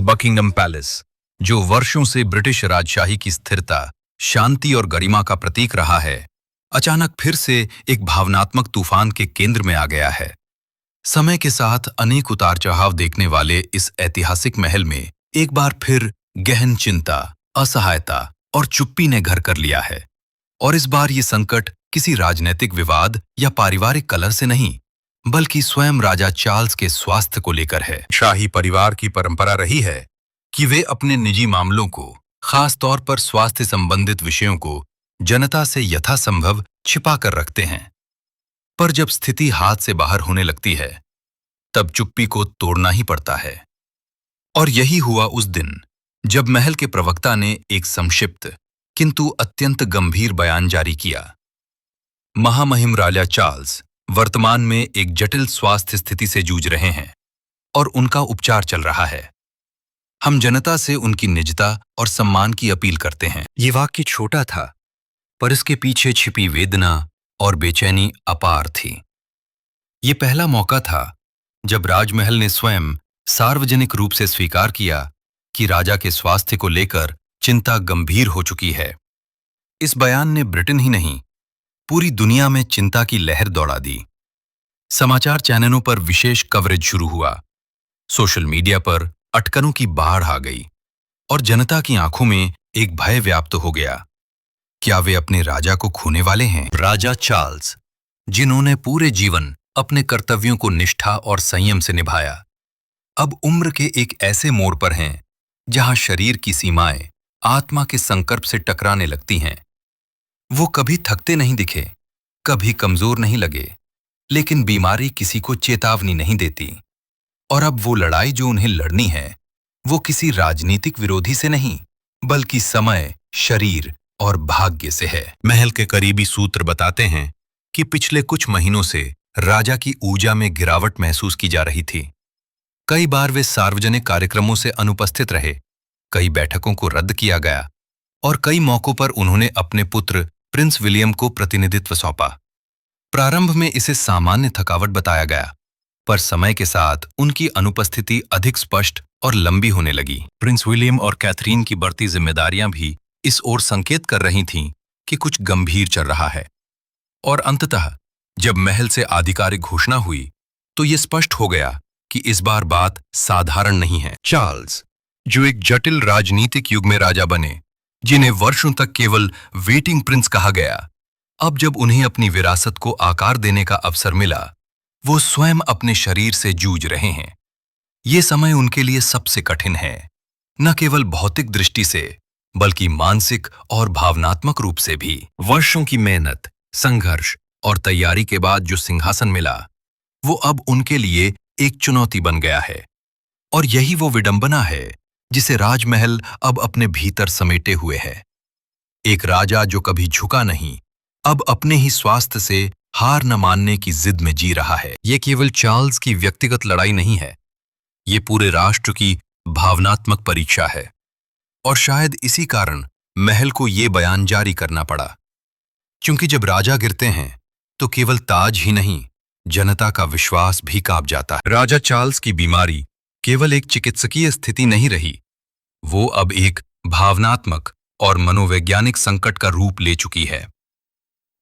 Buckingham palace, जो वर्षों से ब्रिटिश राजशाही की स्थिरता, शांति और गरिमा का प्रतीक रहा है, अचानक फिर से एक भावनात्मक तूफान के केंद्र में आ गया है। समय के साथ अनेक उतार चढ़ाव देखने वाले इस ऐतिहासिक महल में एक बार फिर गहन चिंता, असहायता और चुप्पी ने घर कर लिया है। और इस बार ये संकट किसी राजनीतिक विवाद या पारिवारिक कलह से नहीं, बल्कि स्वयं राजा चार्ल्स के स्वास्थ्य को लेकर है। शाही परिवार की परंपरा रही है कि वे अपने निजी मामलों को, खास तौर पर स्वास्थ्य संबंधित विषयों को, जनता से यथासंभव छिपा कर रखते हैं। पर जब स्थिति हाथ से बाहर होने लगती है, तब चुप्पी को तोड़ना ही पड़ता है। और यही हुआ उस दिन, जब महल के प्रवक्ता ने एक संक्षिप्त किंतु अत्यंत गंभीर बयान जारी किया। महामहिम राजा चार्ल्स वर्तमान में एक जटिल स्वास्थ्य स्थिति से जूझ रहे हैं और उनका उपचार चल रहा है। हम जनता से उनकी निजता और सम्मान की अपील करते हैं। ये वाक्य छोटा था, पर इसके पीछे छिपी वेदना और बेचैनी अपार थी। ये पहला मौका था जब राजमहल ने स्वयं सार्वजनिक रूप से स्वीकार किया कि राजा के स्वास्थ्य को लेकर चिंता गंभीर हो चुकी है। इस बयान ने ब्रिटेन ही नहीं, पूरी दुनिया में चिंता की लहर दौड़ा दी। समाचार चैनलों पर विशेष कवरेज शुरू हुआ, सोशल मीडिया पर अटकलों की बाढ़ आ गई और जनता की आंखों में एक भय व्याप्त हो गया। क्या वे अपने राजा को खोने वाले हैं? राजा चार्ल्स, जिन्होंने पूरे जीवन अपने कर्तव्यों को निष्ठा और संयम से निभाया, अब उम्र के एक ऐसे मोड़ पर हैं जहां शरीर की सीमाएं आत्मा के संकल्प से टकराने लगती हैं। वो कभी थकते नहीं दिखे, कभी कमजोर नहीं लगे, लेकिन बीमारी किसी को चेतावनी नहीं देती। और अब वो लड़ाई जो उन्हें लड़नी है, वो किसी राजनीतिक विरोधी से नहीं, बल्कि समय, शरीर और भाग्य से है। महल के करीबी सूत्र बताते हैं कि पिछले कुछ महीनों से राजा की ऊर्जा में गिरावट महसूस की जा रही थी। कई बार वे सार्वजनिक कार्यक्रमों से अनुपस्थित रहे, कई बैठकों को रद्द किया गया और कई मौकों पर उन्होंने अपने पुत्र प्रिंस विलियम को प्रतिनिधित्व सौंपा। प्रारंभ में इसे सामान्य थकावट बताया गया, पर समय के साथ उनकी अनुपस्थिति अधिक स्पष्ट और लंबी होने लगी। प्रिंस विलियम और कैथरीन की बढ़ती जिम्मेदारियां भी इस ओर संकेत कर रही थीं कि कुछ गंभीर चल रहा है। और अंततः जब महल से आधिकारिक घोषणा हुई, तो ये स्पष्ट हो गया कि इस बार बात साधारण नहीं है। चार्ल्स, जो एक जटिल राजनीतिक युग में राजा बने, जिन्हें वर्षों तक केवल वेटिंग प्रिंस कहा गया, अब जब उन्हें अपनी विरासत को आकार देने का अवसर मिला, वो स्वयं अपने शरीर से जूझ रहे हैं। ये समय उनके लिए सबसे कठिन है, न केवल भौतिक दृष्टि से, बल्कि मानसिक और भावनात्मक रूप से भी। वर्षों की मेहनत, संघर्ष और तैयारी के बाद जो सिंहासन मिला, वो अब उनके लिए एक चुनौती बन गया है। और यही वो विडंबना है जिसे राजमहल अब अपने भीतर समेटे हुए है। एक राजा जो कभी झुका नहीं, अब अपने ही स्वास्थ्य से हार न मानने की जिद में जी रहा है। ये केवल चार्ल्स की व्यक्तिगत लड़ाई नहीं है, ये पूरे राष्ट्र की भावनात्मक परीक्षा है। और शायद इसी कारण महल को ये बयान जारी करना पड़ा, क्योंकि जब राजा गिरते हैं तो केवल ताज ही नहीं, जनता का विश्वास भी कांप जाता है। राजा चार्ल्स की बीमारी केवल एक चिकित्सकीय स्थिति नहीं रही, वो अब एक भावनात्मक और मनोवैज्ञानिक संकट का रूप ले चुकी है।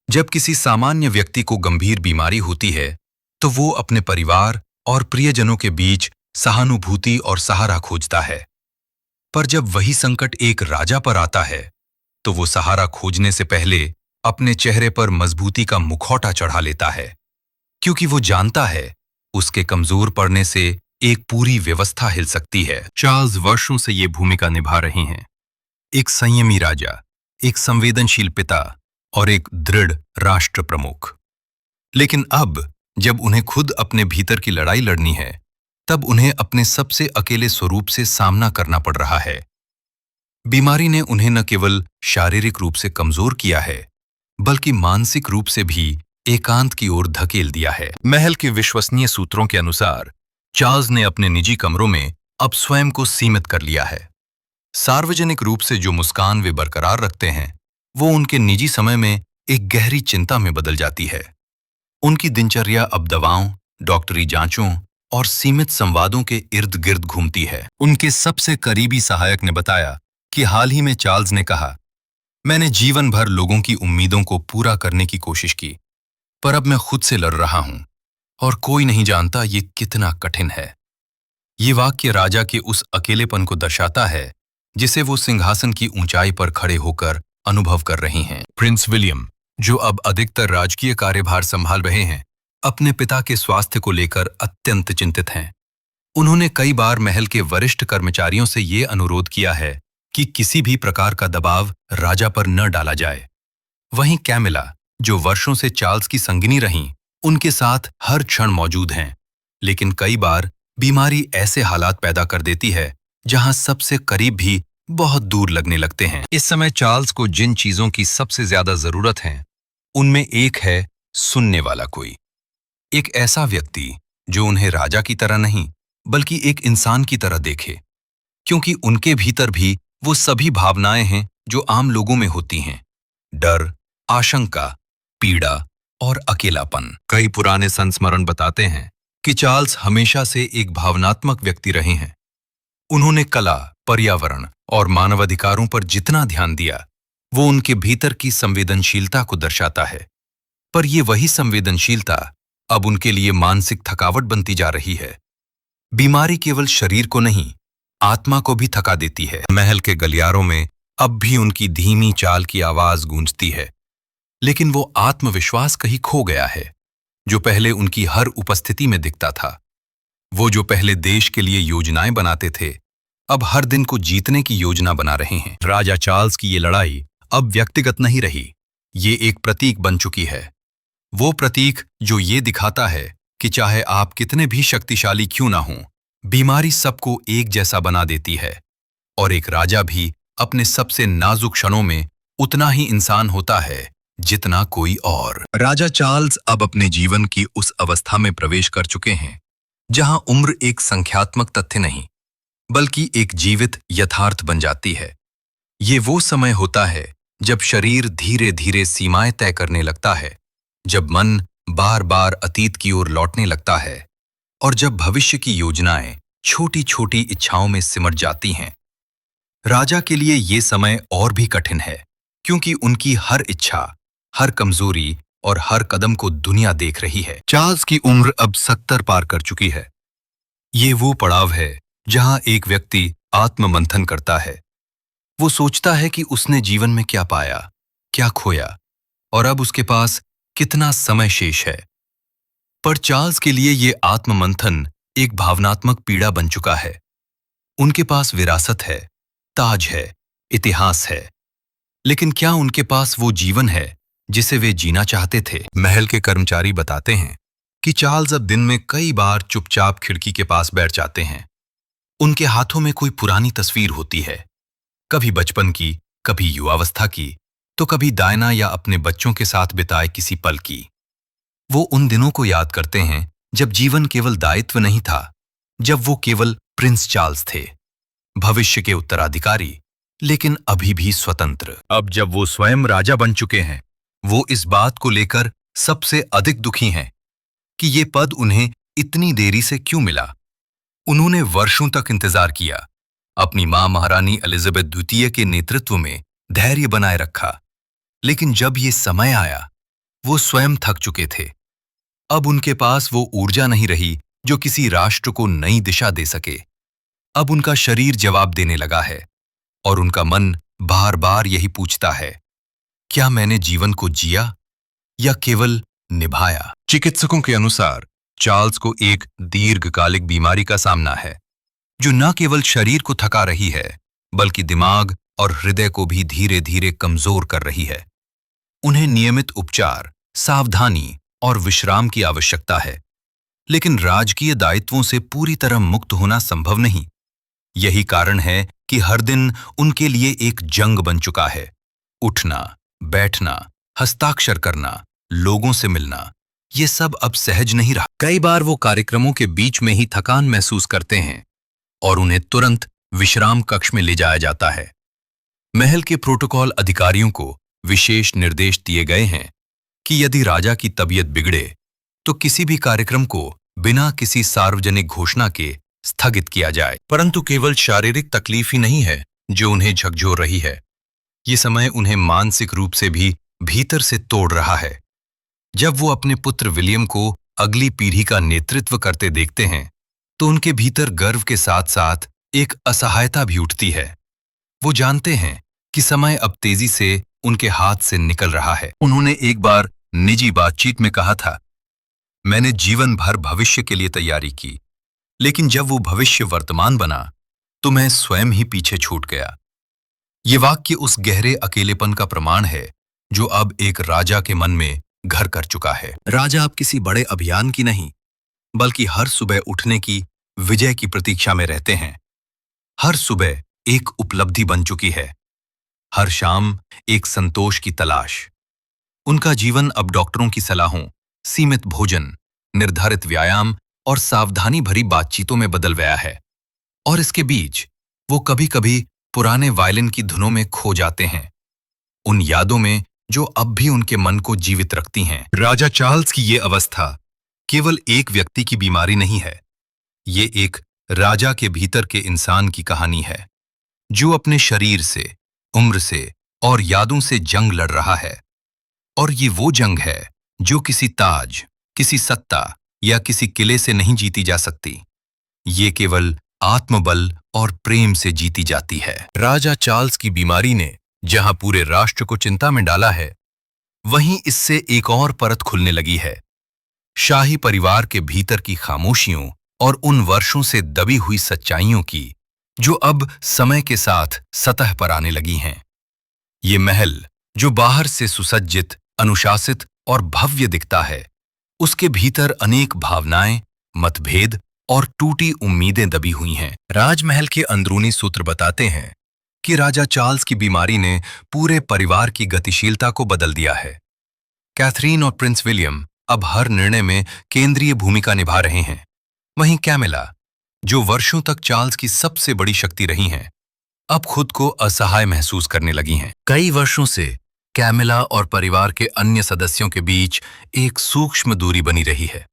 जब किसी सामान्य व्यक्ति को गंभीर बीमारी होती है, तो वो अपने परिवार और प्रियजनों के बीच सहानुभूति और सहारा खोजता है। पर जब वही संकट एक राजा पर आता है, तो वो सहारा खोजने से पहले अपने चेहरे पर मजबूती का मुखौटा चढ़ा लेता है, क्योंकि वो जानता है उसके कमजोर पड़ने से एक पूरी व्यवस्था हिल सकती है। चार्ल्स वर्षों से ये भूमिका निभा रहे हैं, एक संयमी राजा, एक संवेदनशील पिता और एक दृढ़ राष्ट्र प्रमुख। लेकिन अब जब उन्हें खुद अपने भीतर की लड़ाई लड़नी है, तब उन्हें अपने सबसे अकेले स्वरूप से सामना करना पड़ रहा है। बीमारी ने उन्हें न केवल शारीरिक रूप से कमजोर किया है, बल्कि मानसिक रूप से भी एकांत की ओर धकेल दिया है। महल के विश्वसनीय सूत्रों के अनुसार चार्ल्स ने अपने निजी कमरों में अब स्वयं को सीमित कर लिया है। सार्वजनिक रूप से जो मुस्कान वे बरकरार रखते हैं, वो उनके निजी समय में एक गहरी चिंता में बदल जाती है। उनकी दिनचर्या अब दवाओं, डॉक्टरी जांचों और सीमित संवादों के इर्द गिर्द घूमती है। उनके सबसे करीबी सहायक ने बताया कि हाल ही में चार्ल्स ने कहा, मैंने जीवन भर लोगों की उम्मीदों को पूरा करने की कोशिश की, पर अब मैं खुद से लड़ रहा हूं और कोई नहीं जानता ये कितना कठिन है। ये वाक्य राजा के उस अकेलेपन को दर्शाता है जिसे वो सिंहासन की ऊंचाई पर खड़े होकर अनुभव कर रही हैं। प्रिंस विलियम, जो अब अधिकतर राजकीय कार्यभार संभाल रहे हैं, अपने पिता के स्वास्थ्य को लेकर अत्यंत चिंतित हैं। उन्होंने कई बार महल के वरिष्ठ कर्मचारियों से ये अनुरोध किया है कि किसी भी प्रकार का दबाव राजा पर न डाला जाए। वहीं कैमिला, जो वर्षों से चार्ल्स की संगिनी रहीं, उनके साथ हर क्षण मौजूद हैं, लेकिन कई बार बीमारी ऐसे हालात पैदा कर देती है जहां सबसे करीब भी बहुत दूर लगने लगते हैं। इस समय चार्ल्स को जिन चीजों की सबसे ज्यादा जरूरत है, उनमें एक है सुनने वाला कोई, एक ऐसा व्यक्ति जो उन्हें राजा की तरह नहीं बल्कि एक इंसान की तरह देखे, क्योंकि उनके भीतर भी वो सभी भावनाएं हैं जो आम लोगों में होती हैं। डर, आशंका, पीड़ा और अकेलापन। कई पुराने संस्मरण बताते हैं कि चार्ल्स हमेशा से एक भावनात्मक व्यक्ति रहे हैं। उन्होंने कला, पर्यावरण और मानवाधिकारों पर जितना ध्यान दिया, वो उनके भीतर की संवेदनशीलता को दर्शाता है। पर ये वही संवेदनशीलता अब उनके लिए मानसिक थकावट बनती जा रही है। बीमारी केवल शरीर को नहीं, आत्मा को भी थका देती है। महल के गलियारों में अब भी उनकी धीमी चाल की आवाज गूंजती है, लेकिन वो आत्मविश्वास कहीं खो गया है जो पहले उनकी हर उपस्थिति में दिखता था। वो जो पहले देश के लिए योजनाएं बनाते थे, अब हर दिन को जीतने की योजना बना रहे हैं। राजा चार्ल्स की ये लड़ाई अब व्यक्तिगत नहीं रही, ये एक प्रतीक बन चुकी है। वो प्रतीक जो ये दिखाता है कि चाहे आप कितने भी शक्तिशाली क्यों ना हों, बीमारी सबको एक जैसा बना देती है, और एक राजा भी अपने सबसे नाजुक क्षणों में उतना ही इंसान होता है जितना कोई और। राजा चार्ल्स अब अपने जीवन की उस अवस्था में प्रवेश कर चुके हैं जहां उम्र एक संख्यात्मक तथ्य नहीं बल्कि एक जीवित यथार्थ बन जाती है। ये वो समय होता है जब शरीर धीरे धीरे सीमाएं तय करने लगता है, जब मन बार बार अतीत की ओर लौटने लगता है और जब भविष्य की योजनाएं छोटी छोटी इच्छाओं में सिमट जाती हैं। राजा के लिए ये समय और भी कठिन है, क्योंकि उनकी हर इच्छा, हर कमजोरी और हर कदम को दुनिया देख रही है। चार्ल्स की उम्र अब 70 पार कर चुकी है। ये वो पड़ाव है जहां एक व्यक्ति आत्ममंथन करता है। वो सोचता है कि उसने जीवन में क्या पाया, क्या खोया, और अब उसके पास कितना समय शेष है। पर चार्ल्स के लिए ये आत्ममंथन एक भावनात्मक पीड़ा बन चुका है। उनके पास विरासत है, ताज है, इतिहास है, लेकिन क्या उनके पास वो जीवन है जिसे वे जीना चाहते थे? महल के कर्मचारी बताते हैं कि चार्ल्स अब दिन में कई बार चुपचाप खिड़की के पास बैठ जाते हैं। उनके हाथों में कोई पुरानी तस्वीर होती है, कभी बचपन की, कभी युवावस्था की, तो कभी डायना या अपने बच्चों के साथ बिताए किसी पल की। वो उन दिनों को याद करते हैं जब जीवन केवल दायित्व नहीं था, जब वो केवल प्रिंस चार्ल्स थे, भविष्य के उत्तराधिकारी, लेकिन अभी भी स्वतंत्र। अब जब वो स्वयं राजा बन चुके हैं, वो इस बात को लेकर सबसे अधिक दुखी हैं कि ये पद उन्हें इतनी देरी से क्यों मिला। उन्होंने वर्षों तक इंतजार किया, अपनी मां महारानी एलिजाबेथ द्वितीय के नेतृत्व में धैर्य बनाए रखा, लेकिन जब ये समय आया, वो स्वयं थक चुके थे। अब उनके पास वो ऊर्जा नहीं रही जो किसी राष्ट्र को नई दिशा दे सके। अब उनका शरीर जवाब देने लगा है और उनका मन बार बार यही पूछता है, क्या मैंने जीवन को जिया या केवल निभाया? चिकित्सकों के अनुसार चार्ल्स को एक दीर्घकालिक बीमारी का सामना है जो न केवल शरीर को थका रही है बल्कि दिमाग और हृदय को भी धीरे धीरे कमजोर कर रही है। उन्हें नियमित उपचार, सावधानी और विश्राम की आवश्यकता है, लेकिन राजकीय दायित्वों से पूरी तरह मुक्त होना संभव नहीं। यही कारण है कि हर दिन उनके लिए एक जंग बन चुका है। उठना, बैठना, हस्ताक्षर करना, लोगों से मिलना, ये सब अब सहज नहीं रहा। कई बार वो कार्यक्रमों के बीच में ही थकान महसूस करते हैं और उन्हें तुरंत विश्राम कक्ष में ले जाया जाता है। महल के प्रोटोकॉल अधिकारियों को विशेष निर्देश दिए गए हैं कि यदि राजा की तबीयत बिगड़े तो किसी भी कार्यक्रम को बिना किसी सार्वजनिक घोषणा के स्थगित किया जाए। परंतु केवल शारीरिक तकलीफ ही नहीं है जो उन्हें झकझोर रही है, ये समय उन्हें मानसिक रूप से भी भीतर से तोड़ रहा है। जब वो अपने पुत्र विलियम को अगली पीढ़ी का नेतृत्व करते देखते हैं तो उनके भीतर गर्व के साथ साथ एक असहायता भी उठती है। वो जानते हैं कि समय अब तेजी से उनके हाथ से निकल रहा है। उन्होंने एक बार निजी बातचीत में कहा था, मैंने जीवन भर भविष्य के लिए तैयारी की, लेकिन जब वो भविष्य वर्तमान बना तो मैं स्वयं ही पीछे छूट गया। ये वाक्य उस गहरे अकेलेपन का प्रमाण है जो अब एक राजा के मन में घर कर चुका है। राजा अब किसी बड़े अभियान की नहीं, बल्कि हर सुबह उठने की विजय की प्रतीक्षा में रहते हैं। हर सुबह एक उपलब्धि बन चुकी है, हर शाम एक संतोष की तलाश। उनका जीवन अब डॉक्टरों की सलाहों, सीमित भोजन, निर्धारित व्यायाम और सावधानी भरी बातचीतों में बदल गया है। और इसके बीच वो कभी-कभी पुराने वायलिन की धुनों में खो जाते हैं, उन यादों में जो अब भी उनके मन को जीवित रखती हैं। राजा चार्ल्स की ये अवस्था केवल एक व्यक्ति की बीमारी नहीं है, ये एक राजा के भीतर के इंसान की कहानी है, जो अपने शरीर से, उम्र से और यादों से जंग लड़ रहा है। और ये वो जंग है जो किसी ताज, किसी सत्ता या किसी किले से नहीं जीती जा सकती। ये केवल आत्मबल और प्रेम से जीती जाती है। राजा चार्ल्स की बीमारी ने जहां पूरे राष्ट्र को चिंता में डाला है, वहीं इससे एक और परत खुलने लगी है, शाही परिवार के भीतर की खामोशियों और उन वर्षों से दबी हुई सच्चाइयों की, जो अब समय के साथ सतह पर आने लगी हैं। ये महल, जो बाहर से सुसज्जित, अनुशासित और भव्य दिखता है, उसके भीतर अनेक भावनाएं, मतभेद और टूटी उम्मीदें दबी हुई हैं। राजमहल के अंदरूनी सूत्र बताते हैं कि राजा चार्ल्स की बीमारी ने पूरे परिवार की गतिशीलता को बदल दिया है। कैथरीन और प्रिंस विलियम अब हर निर्णय में केंद्रीय भूमिका निभा रहे हैं। वहीं कैमिला, जो वर्षों तक चार्ल्स की सबसे बड़ी शक्ति रही हैं, अब खुद को असहाय महसूस करने लगी हैं। कई वर्षों से कैमिला और परिवार के अन्य सदस्यों के बीच एक सूक्ष्म दूरी बनी रही है।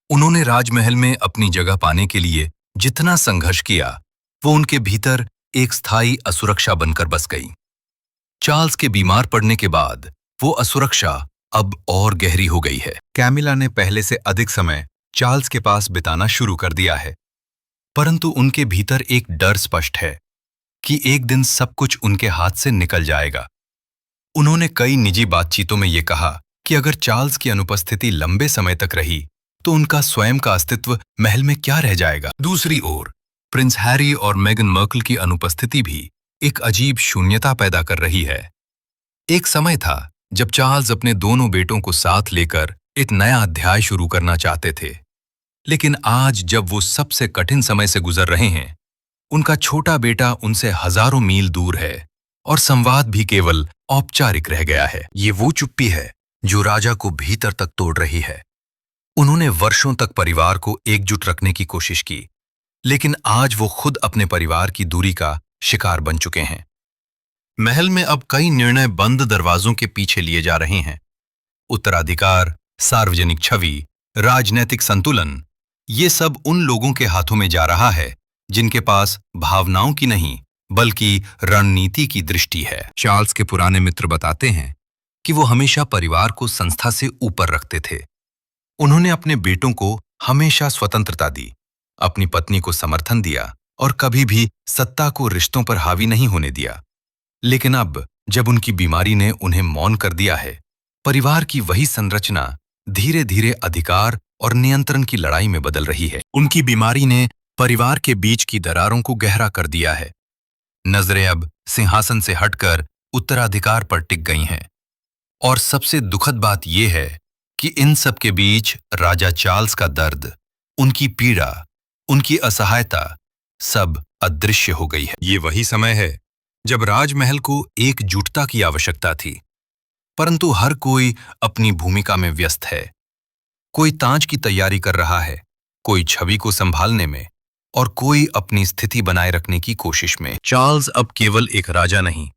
उन्होंने राजमहल में अपनी जगह पाने के लिए जितना संघर्ष किया, वो उनके भीतर एक स्थायी असुरक्षा बनकर बस गई। चार्ल्स के बीमार पड़ने के बाद वो असुरक्षा अब और गहरी हो गई है। कैमिला ने पहले से अधिक समय चार्ल्स के पास बिताना शुरू कर दिया है, परंतु उनके भीतर एक डर स्पष्ट है कि एक दिन सब कुछ उनके हाथ से निकल जाएगा। उन्होंने कई निजी बातचीतों में ये कहा कि अगर चार्ल्स की अनुपस्थिति लंबे समय तक रही तो उनका स्वयं का अस्तित्व महल में क्या रह जाएगा। दूसरी ओर प्रिंस हैरी और मेगन मर्कल की अनुपस्थिति भी एक अजीब शून्यता पैदा कर रही है। एक समय था जब चार्ल्स अपने दोनों बेटों को साथ लेकर एक नया अध्याय शुरू करना चाहते थे, लेकिन आज जब वो सबसे कठिन समय से गुजर रहे हैं, उनका छोटा बेटा उनसे हजारों मील दूर है और संवाद भी केवल औपचारिक रह गया है। ये वो चुप्पी है जो राजा को भीतर तक तोड़ रही है। उन्होंने वर्षों तक परिवार को एकजुट रखने की कोशिश की, लेकिन आज वो खुद अपने परिवार की दूरी का शिकार बन चुके हैं। महल में अब कई निर्णय बंद दरवाजों के पीछे लिए जा रहे हैं। उत्तराधिकार, सार्वजनिक छवि, राजनैतिक संतुलन, ये सब उन लोगों के हाथों में जा रहा है जिनके पास भावनाओं की नहीं बल्कि रणनीति की दृष्टि है। चार्ल्स के पुराने मित्र बताते हैं कि वो हमेशा परिवार को संस्था से ऊपर रखते थे। उन्होंने अपने बेटों को हमेशा स्वतंत्रता दी, अपनी पत्नी को समर्थन दिया और कभी भी सत्ता को रिश्तों पर हावी नहीं होने दिया। लेकिन अब जब उनकी बीमारी ने उन्हें मौन कर दिया है, परिवार की वही संरचना धीरे धीरे अधिकार और नियंत्रण की लड़ाई में बदल रही है। उनकी बीमारी ने परिवार के बीच की दरारों को गहरा कर दिया है। नजरें अब सिंहासन से हटकर उत्तराधिकार पर टिक गई हैं। और सबसे दुखद बात यह है कि इन सब के बीच राजा चार्ल्स का दर्द, उनकी पीड़ा, उनकी असहायता सब अदृश्य हो गई है। ये वही समय है जब राजमहल को एकजुटता की आवश्यकता थी, परंतु हर कोई अपनी भूमिका में व्यस्त है। कोई ताज की तैयारी कर रहा है, कोई छवि को संभालने में और कोई अपनी स्थिति बनाए रखने की कोशिश में। चार्ल्स अब केवल एक राजा नहीं,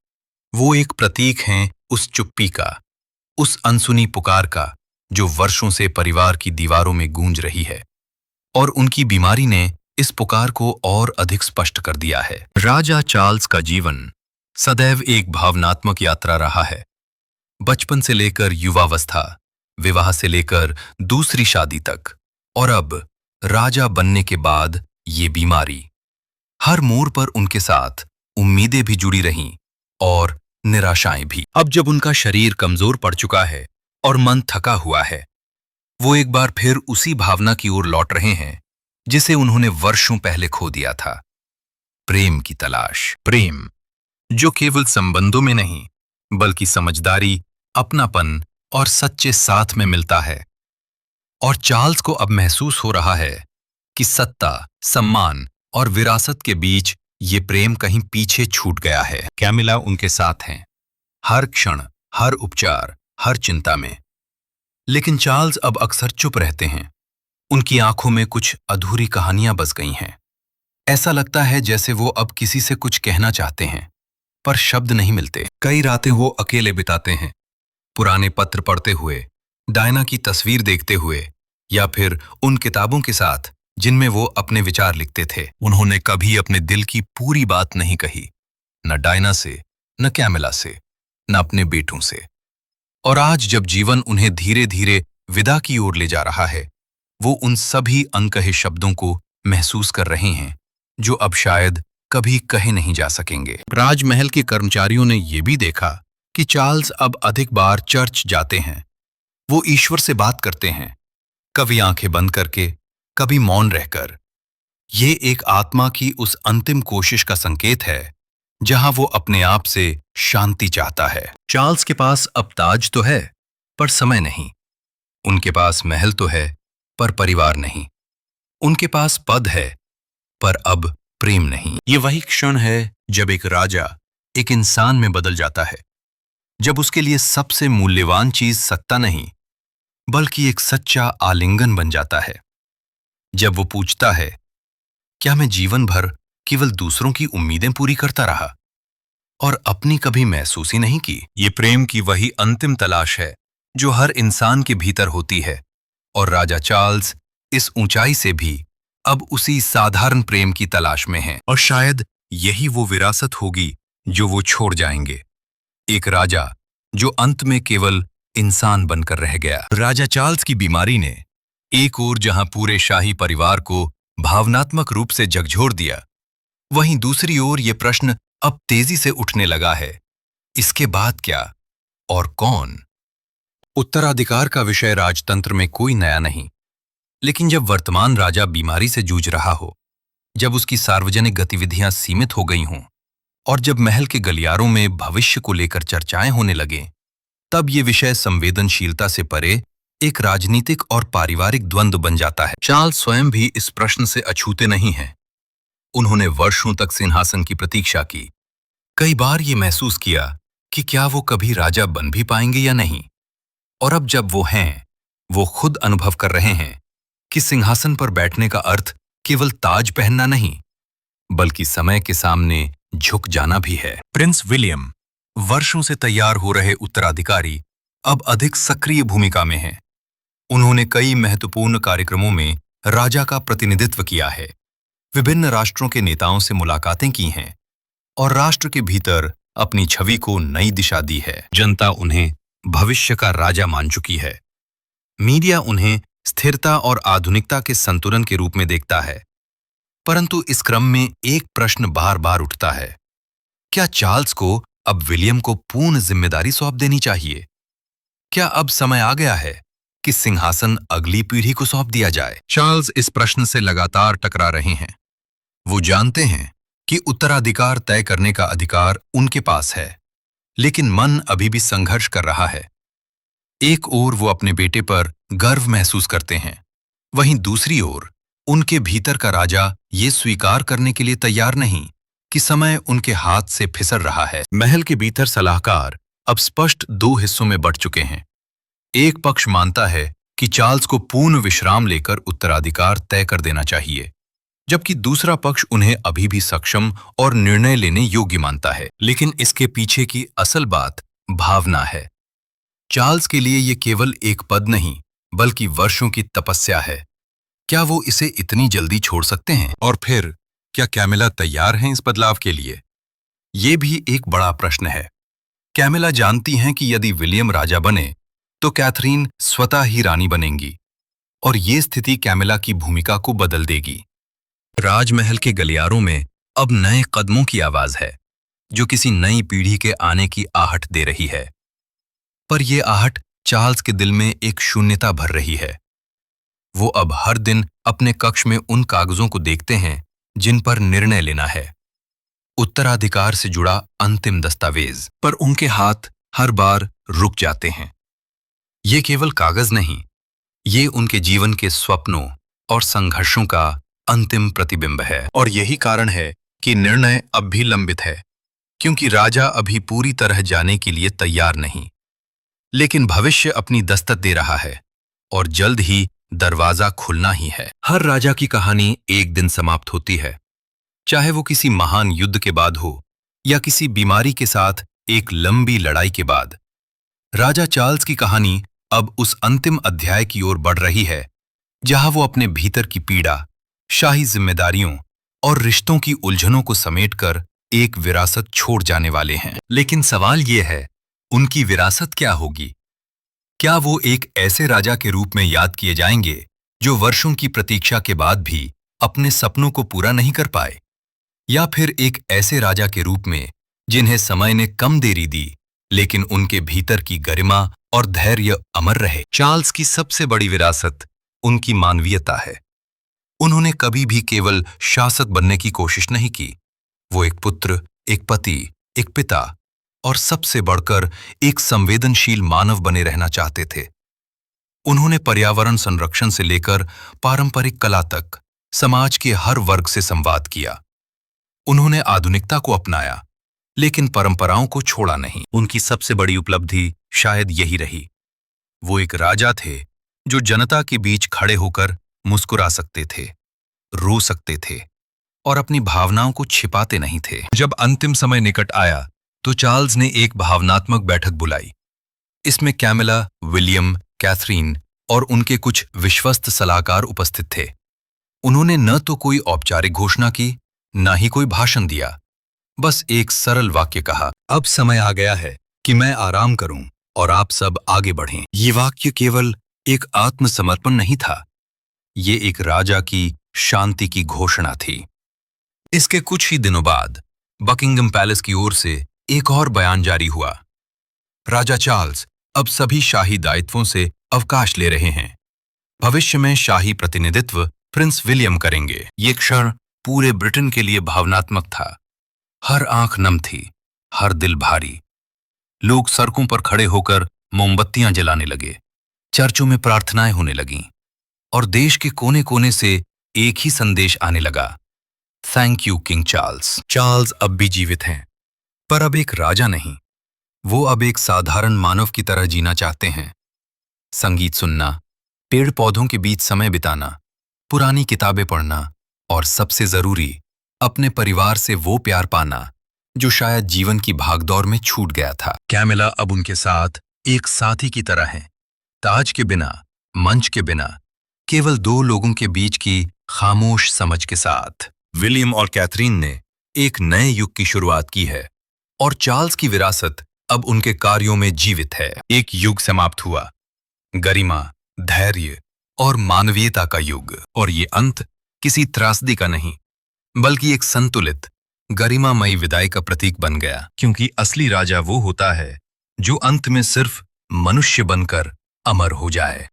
वो एक प्रतीक हैं उस चुप्पी का, उस अनसुनी पुकार का जो वर्षों से परिवार की दीवारों में गूंज रही है। और उनकी बीमारी ने इस पुकार को और अधिक स्पष्ट कर दिया है। राजा चार्ल्स का जीवन सदैव एक भावनात्मक यात्रा रहा है। बचपन से लेकर युवावस्था, विवाह से लेकर दूसरी शादी तक, और अब राजा बनने के बाद ये बीमारी। हर मोड़ पर उनके साथ उम्मीदें भी जुड़ी रहीं और निराशाएं भी। अब जब उनका शरीर कमजोर पड़ चुका है और मन थका हुआ है, वो एक बार फिर उसी भावना की ओर लौट रहे हैं जिसे उन्होंने वर्षों पहले खो दिया था। प्रेम की तलाश। प्रेम जो केवल संबंधों में नहीं बल्कि समझदारी, अपनापन और सच्चे साथ में मिलता है। और चार्ल्स को अब महसूस हो रहा है कि सत्ता, सम्मान और विरासत के बीच ये प्रेम कहीं पीछे छूट गया है। कैमिला उनके साथ हैं, हर क्षण, हर उपचार, हर चिंता में। लेकिन चार्ल्स अब अक्सर चुप रहते हैं। उनकी आंखों में कुछ अधूरी कहानियां बस गई हैं। ऐसा लगता है जैसे वो अब किसी से कुछ कहना चाहते हैं, पर शब्द नहीं मिलते। कई रातें वो अकेले बिताते हैं, पुराने पत्र पढ़ते हुए, डायना की तस्वीर देखते हुए, या फिर उन किताबों के साथ जिनमें वो अपने विचार लिखते थे। उन्होंने कभी अपने दिल की पूरी बात नहीं कही, न डायना से, न कैमिला से, न अपने बेटों से। और आज जब जीवन उन्हें धीरे धीरे विदा की ओर ले जा रहा है, वो उन सभी अनकहे शब्दों को महसूस कर रहे हैं जो अब शायद कभी कहे नहीं जा सकेंगे। राजमहल के कर्मचारियों ने यह भी देखा कि चार्ल्स अब अधिक बार चर्च जाते हैं। वो ईश्वर से बात करते हैं, कभी आंखें बंद करके, कभी मौन रहकर। ये एक आत्मा की उस अंतिम कोशिश का संकेत है जहां वो अपने आप से शांति चाहता है। चार्ल्स के पास अब ताज तो है, पर समय नहीं। उनके पास महल तो है, पर परिवार नहीं। उनके पास पद है, पर अब प्रेम नहीं। ये वही क्षण है जब एक राजा एक इंसान में बदल जाता है, जब उसके लिए सबसे मूल्यवान चीज सत्ता नहीं बल्कि एक सच्चा आलिंगन बन जाता है। जब वो पूछता है, क्या मैं जीवन भर केवल दूसरों की उम्मीदें पूरी करता रहा और अपनी कभी महसूस ही नहीं की? ये प्रेम की वही अंतिम तलाश है जो हर इंसान के भीतर होती है, और राजा चार्ल्स इस ऊंचाई से भी अब उसी साधारण प्रेम की तलाश में हैं। और शायद यही वो विरासत होगी जो वो छोड़ जाएंगे, एक राजा जो अंत में केवल इंसान बनकर रह गया। राजा चार्ल्स की बीमारी ने एक ओर जहां पूरे शाही परिवार को भावनात्मक रूप से झकझोर दिया, वहीं दूसरी ओर ये प्रश्न अब तेजी से उठने लगा है, इसके बाद क्या और कौन? उत्तराधिकार का विषय राजतंत्र में कोई नया नहीं, लेकिन जब वर्तमान राजा बीमारी से जूझ रहा हो, जब उसकी सार्वजनिक गतिविधियां सीमित हो गई हों और जब महल के गलियारों में भविष्य को लेकर चर्चाएं होने लगें, तब ये विषय संवेदनशीलता से परे एक राजनीतिक और पारिवारिक द्वंद्व बन जाता है। चार्ल्स स्वयं भी इस प्रश्न से अछूते नहीं हैं। उन्होंने वर्षों तक सिंहासन की प्रतीक्षा की, कई बार ये महसूस किया कि क्या वो कभी राजा बन भी पाएंगे या नहीं। और अब जब वो हैं, वो खुद अनुभव कर रहे हैं कि सिंहासन पर बैठने का अर्थ केवल ताज पहनना नहीं, बल्कि समय के सामने झुक जाना भी है। प्रिंस विलियम, वर्षों से तैयार हो रहे उत्तराधिकारी, अब अधिक सक्रिय भूमिका में हैं। उन्होंने कई महत्वपूर्ण कार्यक्रमों में राजा का प्रतिनिधित्व किया है, विभिन्न राष्ट्रों के नेताओं से मुलाकातें की हैं और राष्ट्र के भीतर अपनी छवि को नई दिशा दी है। जनता उन्हें भविष्य का राजा मान चुकी है। मीडिया उन्हें स्थिरता और आधुनिकता के संतुलन के रूप में देखता है। परंतु इस क्रम में एक प्रश्न बार बार उठता है, क्या चार्ल्स को अब विलियम को पूर्ण जिम्मेदारी सौंप देनी चाहिए? क्या अब समय आ गया है कि सिंहासन अगली पीढ़ी को सौंप दिया जाए? चार्ल्स इस प्रश्न से लगातार टकरा रहे हैं। वो जानते हैं कि उत्तराधिकार तय करने का अधिकार उनके पास है, लेकिन मन अभी भी संघर्ष कर रहा है। एक ओर वो अपने बेटे पर गर्व महसूस करते हैं, वहीं दूसरी ओर उनके भीतर का राजा ये स्वीकार करने के लिए तैयार नहीं कि समय उनके हाथ से फिसल रहा है। महल के भीतर सलाहकार अब स्पष्ट दो हिस्सों में बंट चुके हैं। एक पक्ष मानता है कि चार्ल्स को पूर्ण विश्राम लेकर उत्तराधिकार तय कर देना चाहिए, जबकि दूसरा पक्ष उन्हें अभी भी सक्षम और निर्णय लेने योग्य मानता है। लेकिन इसके पीछे की असल बात भावना है। चार्ल्स के लिए ये केवल एक पद नहीं, बल्कि वर्षों की तपस्या है। क्या वो इसे इतनी जल्दी छोड़ सकते हैं? और फिर क्या कैमिला तैयार हैं इस बदलाव के लिए? ये भी एक बड़ा प्रश्न है। कैमिला जानती हैं कि यदि विलियम राजा बने तो कैथरीन स्वतः ही रानी बनेंगी और ये स्थिति कैमिला की भूमिका को बदल देगी। राजमहल के गलियारों में अब नए कदमों की आवाज है जो किसी नई पीढ़ी के आने की आहट दे रही है। पर यह आहट चार्ल्स के दिल में एक शून्यता भर रही है। वो अब हर दिन अपने कक्ष में उन कागजों को देखते हैं जिन पर निर्णय लेना है, उत्तराधिकार से जुड़ा अंतिम दस्तावेज, पर उनके हाथ हर बार रुक जाते हैं। ये केवल कागज नहीं, ये उनके जीवन के स्वप्नों और संघर्षों का अंतिम प्रतिबिंब है। और यही कारण है कि निर्णय अब भी लंबित है, क्योंकि राजा अभी पूरी तरह जाने के लिए तैयार नहीं। लेकिन भविष्य अपनी दस्तक दे रहा है और जल्द ही दरवाजा खुलना ही है। हर राजा की कहानी एक दिन समाप्त होती है, चाहे वो किसी महान युद्ध के बाद हो या किसी बीमारी के साथ एक लंबी लड़ाई के बाद। राजा चार्ल्स की कहानी अब उस अंतिम अध्याय की ओर बढ़ रही है जहां वो अपने भीतर की पीड़ा, शाही जिम्मेदारियों और रिश्तों की उलझनों को समेटकर एक विरासत छोड़ जाने वाले हैं। लेकिन सवाल ये है, उनकी विरासत क्या होगी? क्या वो एक ऐसे राजा के रूप में याद किए जाएंगे जो वर्षों की प्रतीक्षा के बाद भी अपने सपनों को पूरा नहीं कर पाए, या फिर एक ऐसे राजा के रूप में जिन्हें समय ने कम देरी दी लेकिन उनके भीतर की गरिमा और धैर्य अमर रहे? चार्ल्स की सबसे बड़ी विरासत उनकी मानवीयता है। उन्होंने कभी भी केवल शासक बनने की कोशिश नहीं की। वो एक पुत्र, एक पति, एक पिता और सबसे बढ़कर एक संवेदनशील मानव बने रहना चाहते थे। उन्होंने पर्यावरण संरक्षण से लेकर पारंपरिक कला तक समाज के हर वर्ग से संवाद किया। उन्होंने आधुनिकता को अपनाया लेकिन परंपराओं को छोड़ा नहीं। उनकी सबसे बड़ी उपलब्धि शायद यही रही। वो एक राजा थे जो जनता के बीच खड़े होकर मुस्कुरा सकते थे, रो सकते थे और अपनी भावनाओं को छिपाते नहीं थे। जब अंतिम समय निकट आया तो चार्ल्स ने एक भावनात्मक बैठक बुलाई। इसमें कैमिला, विलियम, कैथरीन और उनके कुछ विश्वस्त सलाहकार उपस्थित थे। उन्होंने न तो कोई औपचारिक घोषणा की, न ही कोई भाषण दिया। बस एक सरल वाक्य कहा, अब समय आ गया है कि मैं आराम करूं और आप सब आगे बढ़ें। ये वाक्य केवल एक आत्मसमर्पण नहीं था, ये एक राजा की शांति की घोषणा थी। इसके कुछ ही दिनों बाद बकिंगम पैलेस की ओर से एक और बयान जारी हुआ। राजा चार्ल्स अब सभी शाही दायित्वों से अवकाश ले रहे हैं। भविष्य में शाही प्रतिनिधित्व प्रिंस विलियम करेंगे। ये क्षण पूरे ब्रिटेन के लिए भावनात्मक था। हर आंख नम थी, हर दिल भारी। लोग सड़कों पर खड़े होकर मोमबत्तियां जलाने लगे, चर्चों में प्रार्थनाएं होने लगीं और देश के कोने कोने से एक ही संदेश आने लगा, thank you king Charles. Charles अब भी जीवित हैं, पर अब एक राजा नहीं। वो अब एक साधारण मानव की तरह जीना चाहते हैं। संगीत सुनना, पेड़ पौधों के बीच समय बिताना, पुरानी किताबें पढ़ना और सबसे जरूरी, अपने परिवार से वो प्यार पाना जो शायद जीवन की भागदौड़ में छूट गया था। कैमिला अब उनके साथ एक साथी की तरह है, ताज के बिना, मंच के बिना, केवल दो लोगों के बीच की खामोश समझ के साथ। विलियम और कैथरीन ने एक नए युग की शुरुआत की है और चार्ल्स की विरासत अब उनके कार्यों में जीवित है। एक युग समाप्त हुआ, गरिमा, धैर्य और मानवीयता का युग। और ये अंत किसी त्रासदी का नहीं, बल्कि एक संतुलित, गरिमामयी विदाई का प्रतीक बन गया। क्योंकि असली राजा वो होता है जो अंत में सिर्फ मनुष्य बनकर अमर हो जाए।